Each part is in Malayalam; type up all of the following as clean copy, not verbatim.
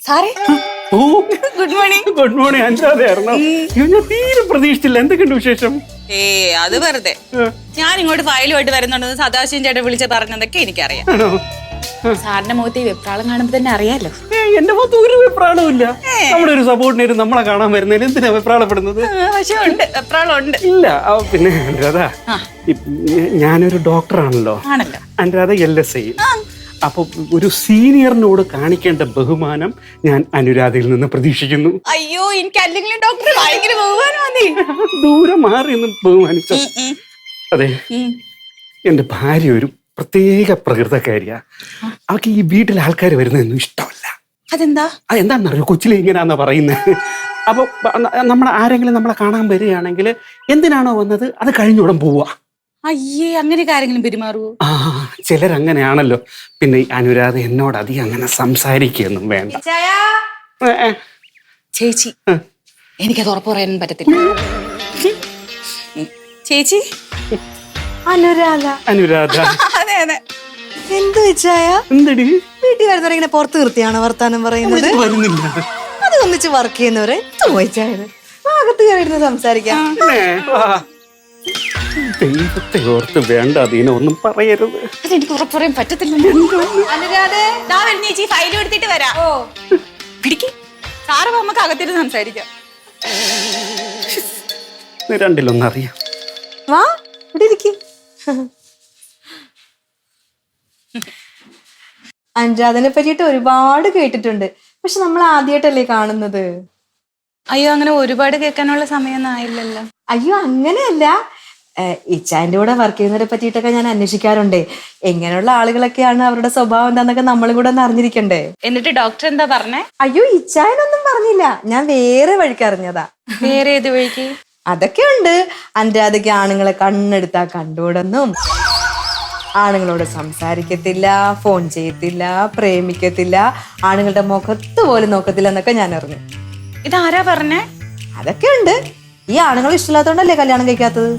സാറേ ഓ ഗുഡ് മോർണിംഗ്. Good morning. അഞ്ചാതെയായിരുന്നു. ഞാൻ തീരെ പ്രതീക്ഷിച്ചില്ല. എന്തൊക്കെയുണ്ട് വിശേഷം? അത് വെറുതെ ഞാൻ ഇങ്ങോട്ട് ഫയലുമായിട്ട് വരുന്നുണ്ടെന്ന് സദാശിവൻ ചേട്ടൻ വിളിച്ച് പറഞ്ഞതൊക്കെ എനിക്കറിയാം. ആണോ? സാറിന്റെ മുഖത്ത് ഈ വെപ്രാളം കാണുമ്പോ തന്നെ അറിയാലോ. എന്റെ മുഖത്ത് ഒരു വെപ്രാളവും ഇല്ല. നമ്മുടെ ഒരു സപ്പോർട്ടിനേര് നമ്മളെ കാണാൻ വരുന്നതിന് എന്തിനാ വെപ്രാളപ്പെടുന്നത്? പക്ഷെ ഉണ്ട്, വെപ്രാളം ഉണ്ട്. ഇല്ല. പിന്നെ അനുരാധ, ഞാനൊരു ഡോക്ടറാണല്ലോ. ആണല്ലോ. അനുരാധ LSI. അപ്പൊ ഒരു സീനിയറിനോട് കാണിക്കേണ്ട ബഹുമാനം ഞാൻ അനുരാധയിൽ നിന്ന് പ്രതീക്ഷിക്കുന്നു. അയ്യോ, എനിക്ക് അല്ലെങ്കിലും ഡോക്ടർ ഭയങ്കര ബഹുമാനമാണ്. ദൂരെ മാറി നിന്ന് ബഹുമാനിച്ചു. അതെ, എന്റെ ഭാര്യ ഒരു പ്രത്യേക പ്രകൃതക്കാരിയാ. അവർക്ക് ഈ വീട്ടിലെ ആൾക്കാർ വരുന്നതൊന്നും ഇഷ്ടമല്ല. അതെന്താ? അതെന്താണെന്നറിയോ, കൊച്ചിലെ ഇങ്ങനെയാന്നാ പറയുന്നത്. അപ്പൊ ആരെങ്കിലും നമ്മളെ കാണാൻ വരികയാണെങ്കിൽ എന്തിനാണോ വന്നത് അത് കഴിഞ്ഞുടൻ പോവാ. അയ്യേ, അങ്ങനെയൊക്കെ ആരെങ്കിലും പെരുമാറുവോ? ചിലരങ്ങനെയാണല്ലോ. പിന്നെ അനുരാധ എന്നോട് അധികം അങ്ങനെ സംസാരിക്കുകയൊന്നും വേണ്ട. ചേച്ചി, എനിക്കത് ഉറപ്പ് പറയാൻ പറ്റത്തില്ല. ചേച്ചി അനുരാധ. അനുരാധ. അതെ അതെ. എന്ത് വെച്ചായ എന്തടി വീട്ടിൽ വരുന്നവരെ ഇങ്ങനെ പുറത്ത് നിർത്തിയാണ് വർത്താനം പറയുന്നത്? വരുന്നില്ല. അത് ഒന്നിച്ച് വർക്ക് ചെയ്യുന്നവരെ ചോദിച്ചായത് അകത്ത് കയറിയിരുന്ന് സംസാരിക്കാം. ദൈവത്തെ ഓർത്ത് വേണ്ട, അതിനെ ഒന്നും പറയരുത്. അതെനിക്ക് ഉറപ്പ് പറയാൻ പറ്റത്തില്ല. ചേച്ചി ഫയലും എടുത്തിട്ട് വരാം. പിടിക്ക്. സാറ് നമുക്ക് അകത്തിട്ട് സംസാരിക്കാം. രണ്ടിലൊന്നറിയാം. വാ, ഇവിടെ ഇരിക്കും. അനുരാധനെ പറ്റിയിട്ട് ഒരുപാട് കേട്ടിട്ടുണ്ട്, പക്ഷെ നമ്മൾ ആദ്യമായിട്ടല്ലേ കാണുന്നത്. അയ്യോ, അങ്ങനെ ഒരുപാട് കേൾക്കാനുള്ള സമയമൊന്നും ആയില്ലല്ലോ. അയ്യോ, അങ്ങനെയല്ല. ഇച്ചാന്റെ കൂടെ വർക്ക് ചെയ്യുന്നവരെ പറ്റിയിട്ടൊക്കെ ഞാൻ അന്വേഷിക്കാറുണ്ടേ. എങ്ങനെയുള്ള ആളുകളൊക്കെയാണ്, അവരുടെ സ്വഭാവം എന്താന്നൊക്കെ നമ്മളും കൂടെ ഒന്ന് അറിഞ്ഞിരിക്കണ്ടേ. എന്നിട്ട് ഡോക്ടർ എന്താ പറഞ്ഞേ? അയ്യോ, ഇച്ചായനൊന്നും പറഞ്ഞില്ല. ഞാൻ വേറെ വഴിക്ക് അറിഞ്ഞതാ. വേറെ ഏത് വഴിക്ക്? അതൊക്കെ ഉണ്ട്. അനുരാധയ്ക്ക് ആണുങ്ങളെ കണ്ണെടുത്താ കണ്ടുകൂടെന്നും, ആണുങ്ങളോട് സംസാരിക്കത്തില്ല, ഫോൺ ചെയ്യത്തില്ല, പ്രേമിക്കത്തില്ല, ആണുങ്ങളുടെ മുഖത്ത് പോലും നോക്കത്തില്ല എന്നൊക്കെ ഞാൻ അറിഞ്ഞു. ഇതാരാ പറഞ്ഞേ? അതൊക്കെ ഉണ്ട്. ഈ ആണുങ്ങളെ ഇഷ്ടമില്ലാത്തോണ്ടല്ലേ കല്യാണം കഴിക്കാത്തത്.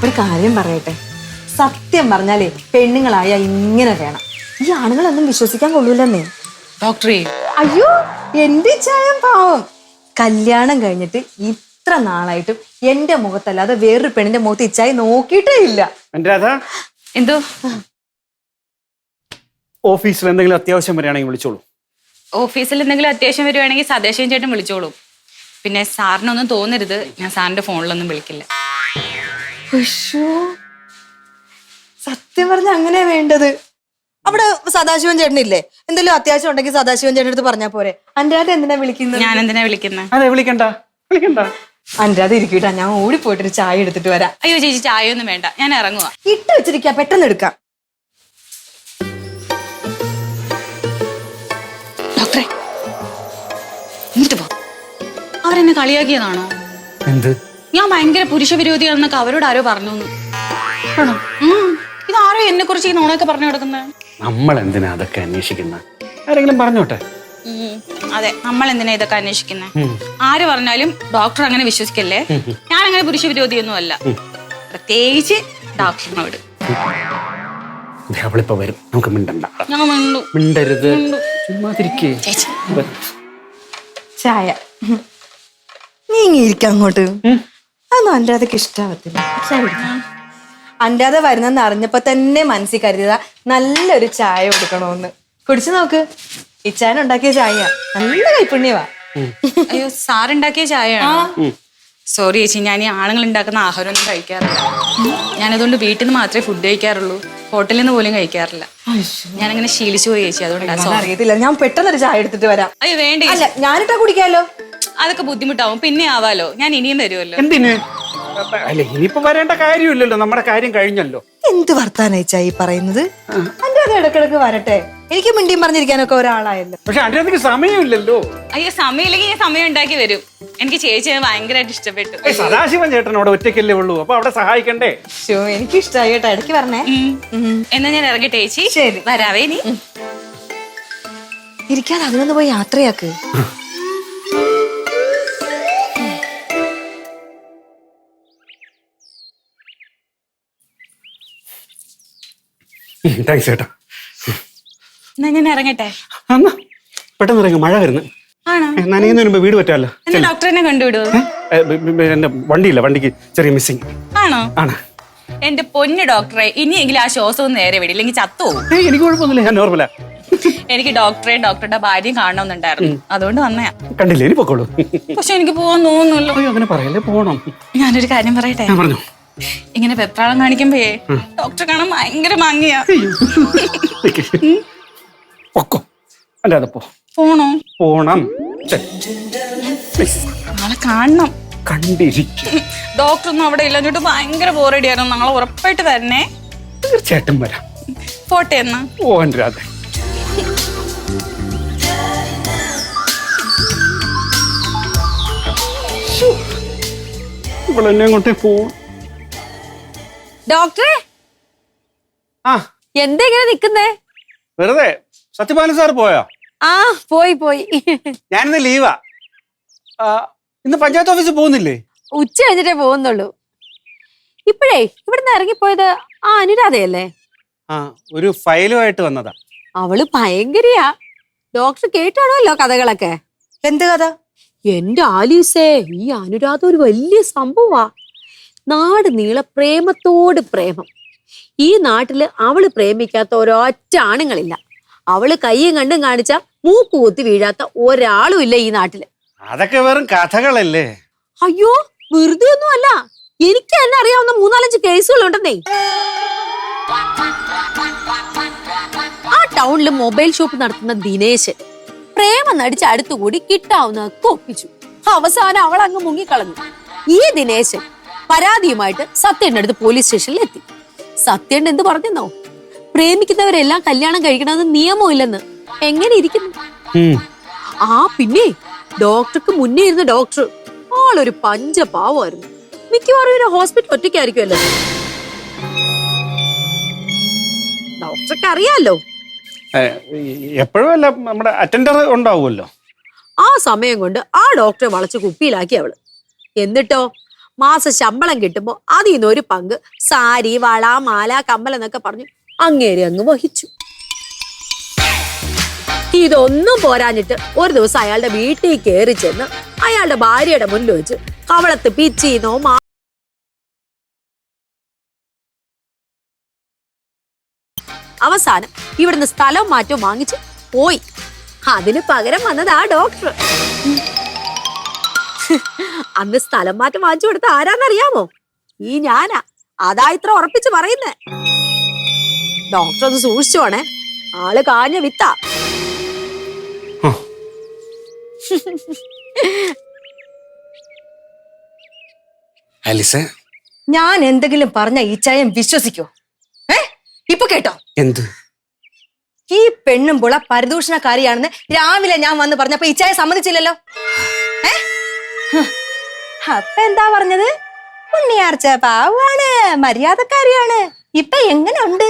ഒരു കാര്യം പറയട്ടെ, സത്യം പറഞ്ഞാലേ പെണ്ണുങ്ങളായ ഇങ്ങനെ വേണം. ഈ ആണുങ്ങളൊന്നും വിശ്വസിക്കാൻ കൊള്ളൂലെന്നേ. ഡോക്ടറെ, അയ്യോ, എന്റെ ചായം പാവം. കല്യാണം കഴിഞ്ഞിട്ട് ഇത്ര നാളായിട്ടും എന്റെ മുഖത്തല്ലാതെ വേറൊരു പെണ്ണിന്റെ മുഖത്ത് ഇച്ചായി നോക്കിയിട്ടേ ഇല്ല. എന്തോ ഓഫീസിൽ എന്തെങ്കിലും അത്യാവശ്യം വരികയാണെങ്കിൽ വിളിച്ചോളൂ. ഓഫീസിൽ എന്തെങ്കിലും അത്യാവശ്യം വരുവാണെങ്കിൽ സദാശിവൻ ചേട്ടൻ വിളിച്ചോളൂ. പിന്നെ സാറിനൊന്നും തോന്നരുത്, ഞാൻ സാറിന്റെ ഫോണിലൊന്നും വിളിക്കില്ല. സത്യം പറഞ്ഞ അങ്ങനെ വേണ്ടത്. അവിടെ സദാശിവൻ ചേട്ടനില്ലേ? എന്തെങ്കിലും അത്യാവശ്യം ഉണ്ടെങ്കിൽ സദാശിവൻ ചേട്ടൻ അടുത്ത് പറഞ്ഞാ പോരെ. അനുരാധ എന്തിനാ വിളിക്കുന്നത്? ഞാൻ എന്തിനാ വിളിക്കുന്നത്? അതെ, വിളിക്കണ്ട. അനുരാധ ഇരിക്കട്ടാ, ഞാൻ ഓടിപ്പോയിട്ടൊരു ചായ എടുത്തിട്ട് വരാം. അയ്യോ ചേച്ചി, ചായ ഒന്നും വേണ്ട, ഞാൻ ഇറങ്ങുക. ഇട്ട് വെച്ചിരിക്കാ, പെട്ടെന്ന് എടുക്കാം. ഡോക്ടറെ, എന്നിട്ട് പോ. അവരെന്നെ കളിയാക്കിയതാണോ? എന്ത്? ഞാൻ ഭയങ്കര പുരുഷ വിരോധിയാണെന്നൊക്കെ അവരോട് ആരോ പറഞ്ഞു. ഇതാരോ എന്നെ കുറിച്ച് ഈ നോണൊക്കെ പറഞ്ഞു കിടക്കുന്നത്. നമ്മൾ എന്തിനാ അതൊക്കെ അന്വേഷിക്കുന്നത്? ആരെങ്കിലും പറഞ്ഞോട്ടെ. അതെ, നമ്മൾ എന്തിനാ ഇതൊക്കെ അന്വേഷിക്കുന്നത്? ആര് പറഞ്ഞാലും ഡോക്ടർ അങ്ങനെ വിശ്വസിക്കല്ലേ. ഞാൻ അങ്ങനെ പുരുഷ വിരോധിയൊന്നും അല്ല, പ്രത്യേകിച്ച് ഡോക്ടറിനോട്. അവളിപ്പോ വരും, നമുക്ക് മിണ്ടണ്ട. ഞാൻ മിണ്ടരുത്, ചുമ്മാതിരിക്കേ. ചായ നീങ്ങിയിരിക്കാം അങ്ങോട്ട്. അതൊന്നും അനുരാധക്ക് ഇഷ്ടാവത്തില്ല. അനുരാധ വരുന്നെന്ന് അറിഞ്ഞപ്പോ തന്നെ മനസ്സിൽ കരുതിയതാ നല്ലൊരു ചായ കൊടുക്കണോന്ന്. കുടിച്ചു നോക്ക്, ഇച്ചായൻ ഉണ്ടാക്കിയ ചായ നല്ല കൈപ്പുണ്യവാ. അയ്യോ, സാറുണ്ടാക്കിയ ചായയാണോ? സോറി ചേച്ചി, ഞാൻ ഈ ആണുങ്ങൾ ഉണ്ടാക്കുന്ന ആഹാരമൊന്നും കഴിക്കാറില്ല. ഞാനതുകൊണ്ട് വീട്ടിൽ നിന്ന് മാത്രമേ ഫുഡ് കഴിക്കാറുള്ളൂ, ഹോട്ടലിൽ നിന്ന് പോലും കഴിക്കാറില്ല. ഞാനങ്ങനെ ശീലിച്ചു പോയി ചേച്ചി, അതുകൊണ്ടാണ്. അറിയത്തില്ല, ഞാൻ പെട്ടെന്നൊരു ചായ എടുത്തിട്ട് വരാം. അയ്യോ വേണ്ട, അല്ല ഞാനിട്ടാ കുടിക്കാലോ. അതൊക്കെ ബുദ്ധിമുട്ടാവും, പിന്നെ ആവാലോ. ഞാൻ ഇനിയും വരുമല്ലോ. എന്തിന്? അല്ല, ഇനിയിപ്പോ വരേണ്ട കാര്യമില്ലല്ലോ, നമ്മുടെ കാര്യം കഴിഞ്ഞല്ലോ. എന്ത് വർത്താനായി പറയുന്നത്? അനുരാധ ഇടക്കിടക്ക് വരട്ടെ, എനിക്ക് മിണ്ടിയും പറഞ്ഞിരിക്കാനൊക്കെ ഒരാളായല്ലോ. പക്ഷെ അനുരാധയ്ക്ക് സമയമില്ലല്ലോ. അയ്യോ, സമയമില്ലെങ്കിൽ ഞാൻ സമയം ഉണ്ടാക്കി വരും. എനിക്ക് ചേച്ചിയെ ഭയങ്കരമായിട്ട് ഇഷ്ടപ്പെട്ടു. സദാശിവൻ ചേട്ടൻ അവിടെ ഒറ്റയ്ക്കല്ലേ ഉള്ളൂ, അപ്പൊ അവിടെ സഹായിക്കണ്ടേ? എനിക്ക് ഇഷ്ടമായി കേട്ടോ, ഇടയ്ക്ക് പറഞ്ഞേ. എന്നാ ഞാൻ ഇറങ്ങട്ടെ ചേച്ചി. ശരി, വരാവേ. നീ ഇരിക്കാതെ അതിനൊന്ന് പോയി യാത്രയാക്ക്. താങ്ക്സ് ചേട്ടാ. എന്നാ ഞാൻ ഇറങ്ങട്ടെ. പെട്ടെന്ന് ഇറങ്ങി, മഴ വരുന്നു. ആണോ? നനയുന്നതിന് മുമ്പ് വീട് പറ്റാമല്ലോ. എന്നെ ഡോക്ടറിനെ കണ്ടുവിടുവോ? എന്റെ വണ്ടിയില്ല, വണ്ടിക്ക് ചെറിയ മിസ്സിങ് ആണോ? ആണ്. എന്റെ പൊന്ന് ഡോക്ടറെ, ഇനിയെങ്കിലും ആ ശ്വാസവും നേരെ വിടില്ലെങ്കിൽ ചത്തുപോകും. എനിക്ക് കുഴപ്പമൊന്നുമില്ല, ഞാൻ നോർമലാ. എനിക്ക് ഡോക്ടറെ ഡോക്ടറുടെ ഭാര്യയും കാണണമെന്നുണ്ടായിരുന്നു, അതുകൊണ്ട് വന്നയാ. കണ്ടില്ലേ, ഇനി പൊക്കോളൂ. പക്ഷെ എനിക്ക് പോവാൻ തോന്നുന്നല്ലോ. അയ്യോ, അങ്ങനെ പറയല്ലേ, പോണം. ഞാനൊരു കാര്യം പറയട്ടെ? പറഞ്ഞു. ഇങ്ങനെ വെപ്രാളം കാണിക്കുമ്പോഴേ ഡോക്ടറെ കാണാൻ ഭയങ്കര ഭംഗിയാ. പൊക്കോ, അല്ലാതെ പോണോ? പോണം. നാളെ കാണണം. കണ്ടിരിക്കും. ഡോക്ടർ ഒന്നും അവിടെ ഇല്ല, എന്നിട്ട് ഭയങ്കര ബോറടിയായിരുന്നു. നാളെ ഉറപ്പായിട്ട് തരണേ. തീർച്ചയായിട്ടും വരാം. പോട്ടെ എന്നാ. ഓ അനുരാധ, ഇവളെന്നെ കൊണ്ടേ പോവും. ഡോക്ടറെ, ആ എന്താ ഇങ്ങനെ നിക്കുന്നേ? വെറുതെ. സത്യപാലൻ സാർ പോയോ? ആ, പോയി. ഞാനിന്ന് ലീവാ. ഇന്ന് പഞ്ചായത്ത് ഓഫീസിൽ പോകുന്നില്ലേ? ഉച്ച കഴിഞ്ഞിട്ടേ പോകുന്നുള്ളൂ. ഇപ്പോഴേ ഇവിടുന്ന് ഇറങ്ങിപ്പോയത് ആ അനുരാധയല്ലേ? ആ, ഒരു ഫയലുമായിട്ട് വന്നതാ. അവള് ഭയങ്കരയാ. ഡോക്ടർ കേട്ടാണല്ലോ കഥകളൊക്കെ. എന്ത് കഥ? എന്റെ ആലീസേ, ഈ അനുരാധ ഒരു വലിയ സംഭവമാ. നാട് നീളെ പ്രേമത്തോട് പ്രേമം. ഈ നാട്ടില് അവള് പ്രേമിക്കാത്ത ഒരൊറ്റ ആണുങ്ങളില്ല. അവള് കയ്യും കണ്ടും കാണിച്ച മൂക്ക് കുത്തി വീഴാത്ത ഒരാളും ഇല്ല ഈ നാട്ടില്. അതൊക്കെ വെറും കഥകളല്ലേ. അയ്യോ, വെറുതെ ഒന്നും അല്ല. എനിക്ക് തന്നെ അറിയാവുന്ന 3-4 കേസുകൾ ഉണ്ടെന്നേ. ആ ടൗണില് മൊബൈൽ ഷോപ്പ് നടത്തുന്ന ദിനേശൻ പ്രേമം നടിച്ച് അടുത്തുകൂടി കിട്ടാവുന്നതൊക്കെ ഒപ്പിച്ചു. അവസാനം അവൾ അങ്ങ് മുങ്ങിക്കളഞ്ഞു. ഈ ദിനേശൻ പരാതിയുമായിട്ട് സത്യന്റെ അടുത്ത് പോലീസ് സ്റ്റേഷനിൽ എത്തി. സത്യൻ എന്ത് പറഞ്ഞെന്നോ? പ്രേമിക്കുന്നവരെല്ലാം കല്യാണം കഴിക്കണമെന്ന് നിയമമില്ലെന്ന്. എങ്ങനെ ഇരിക്കുന്നു? ആ പിന്നെ ഡോക്ടർക്ക് മുന്നേ ഇരുന്ന ഡോക്ടർ ആളൊരു പഞ്ചപാവമായിരുന്നു. മിക്കവാറും ഒരു ഹോസ്പിറ്റൽ ഒറ്റയ്ക്കായിരിക്കുമല്ലോ. ഡോക്ടർക്ക് അറിയാലോ. എപ്പോഴും അല്ല, നമ്മുടെ അറ്റൻഡർ ഉണ്ടാവുമല്ലോ. ആ സമയം കൊണ്ട് ആ ഡോക്ടറെ വളച്ച് കുപ്പിയിലാക്കി അവള്. എന്നിട്ടോ മാസ ശമ്പളം കിട്ടുമ്പോ അതിൽ നിന്ന് ഒരു പങ്ക് സാരി, വള, മാല, കമ്മൽ എന്നൊക്കെ പറഞ്ഞു അങ്ങേരെ അങ്ങ് വഹിച്ചു. ഇതൊന്നും പോരാഞ്ഞിട്ട് ഒരു ദിവസം അയാളുടെ വീട്ടിൽ കയറി ചെന്ന് അയാളുടെ ഭാര്യയുടെ മുന്നിൽ വെച്ച് കവളത്ത് പിച്ചീന്നോ അവസാനം ഇവിടുന്ന് സ്ഥലം മാറ്റവും വാങ്ങിച്ച് പോയി. അതിന് പകരം വന്നത് ആ ഡോക്ടർ. അന്ന് സ്ഥലം മാറ്റം വാങ്ങിച്ചു കൊടുത്ത ആരാന്നറിയാമോ? ഈ ഞാനാ. അതാ ഇത്ര ഉറപ്പിച്ച് പറയുന്നേ. ഡോക്ടർ ഒന്ന് സൂക്ഷിച്ചോണേ, ആള് കാഞ്ഞ വിത്താ. ആലിസേ, ഞാൻ എന്തെങ്കിലും പറഞ്ഞ ഈ ചായം വിശ്വസിക്കോ? ഇപ്പൊ കേട്ടോ? എന്ത്? ഈ പെണ്ണും പുള പരിദൂഷണക്കാരിയാണെന്ന് രാവിലെ ഞാൻ വന്ന് പറഞ്ഞപ്പോ ഈ ചായ സമ്മതിച്ചില്ലല്ലോ. അപ്പൊ എന്താ പറഞ്ഞത്? ഉണ്ണിയാർച്ച പാവാണ്, മര്യാദക്കാരിയാണ്. ഇപ്പൊ എങ്ങനെ ഉണ്ട്?